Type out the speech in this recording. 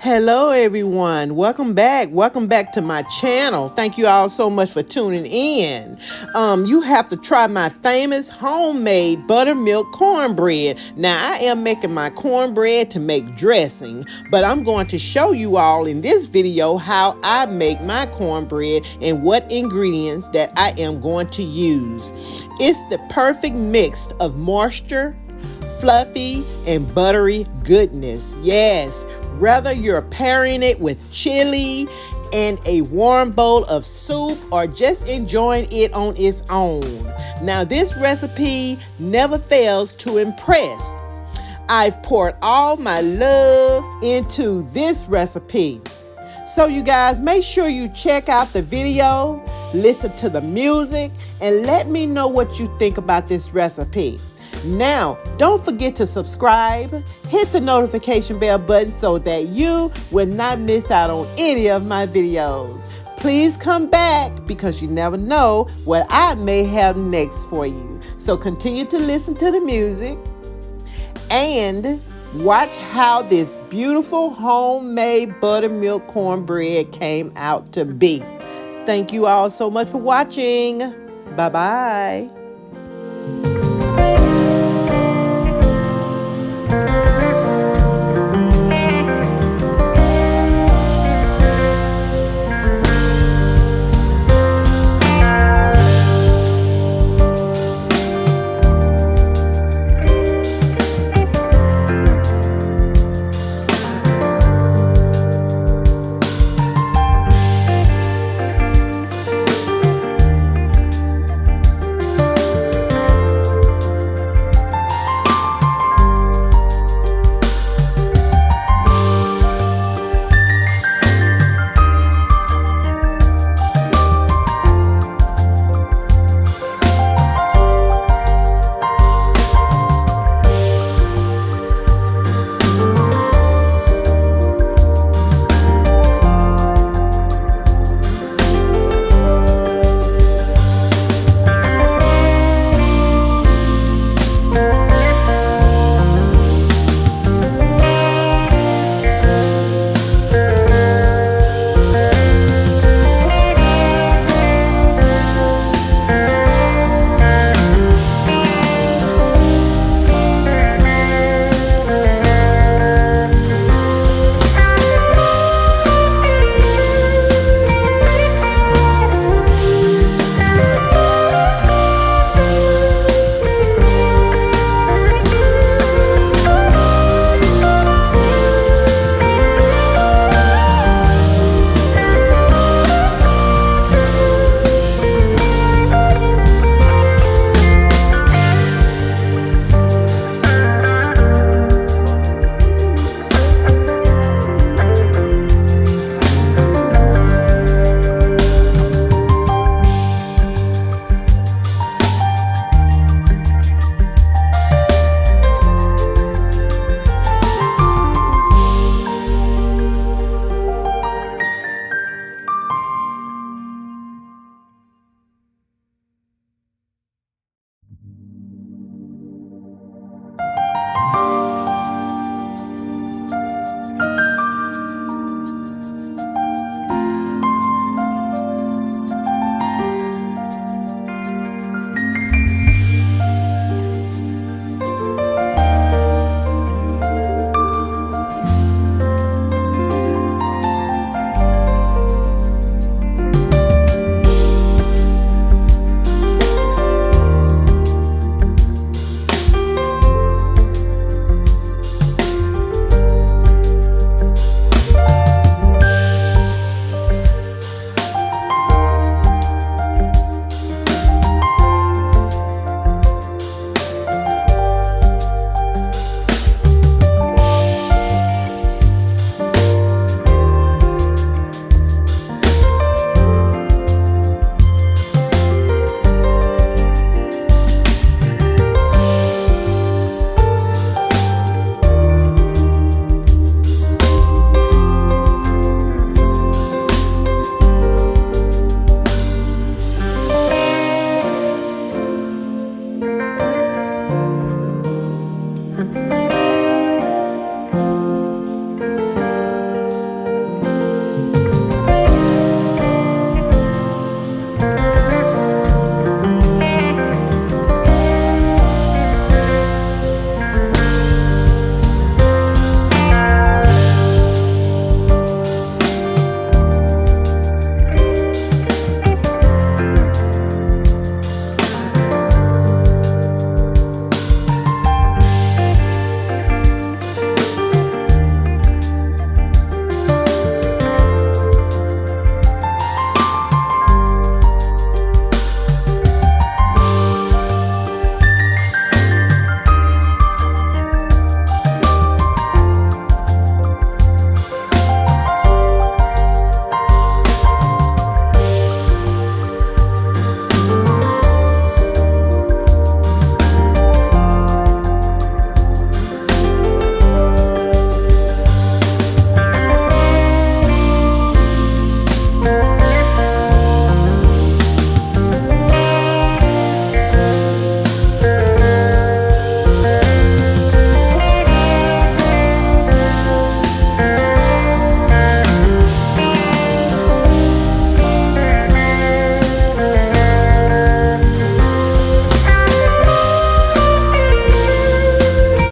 Hello everyone, welcome back to my channel. Thank you all so much for tuning in. You have to try my famous homemade buttermilk cornbread. Now I am making my cornbread to make dressing, but I'm going to show you all in this video how I make my cornbread and what ingredients that I am going to use. It's the perfect mix of moisture, fluffy, and buttery goodness. Yes, whether you're pairing it with chili and a warm bowl of soup or just enjoying it on its own. Now this recipe never fails to impress. I've poured all my love into this recipe. So you guys, make sure you check out the video, listen to the music, and let me know what you think about this recipe. Now, don't forget to subscribe, hit the notification bell button so that you will not miss out on any of my videos. Please come back because you never know what I may have next for you. So continue to listen to the music and watch how this beautiful homemade buttermilk cornbread came out to be. Thank you all so much for watching. Bye-bye.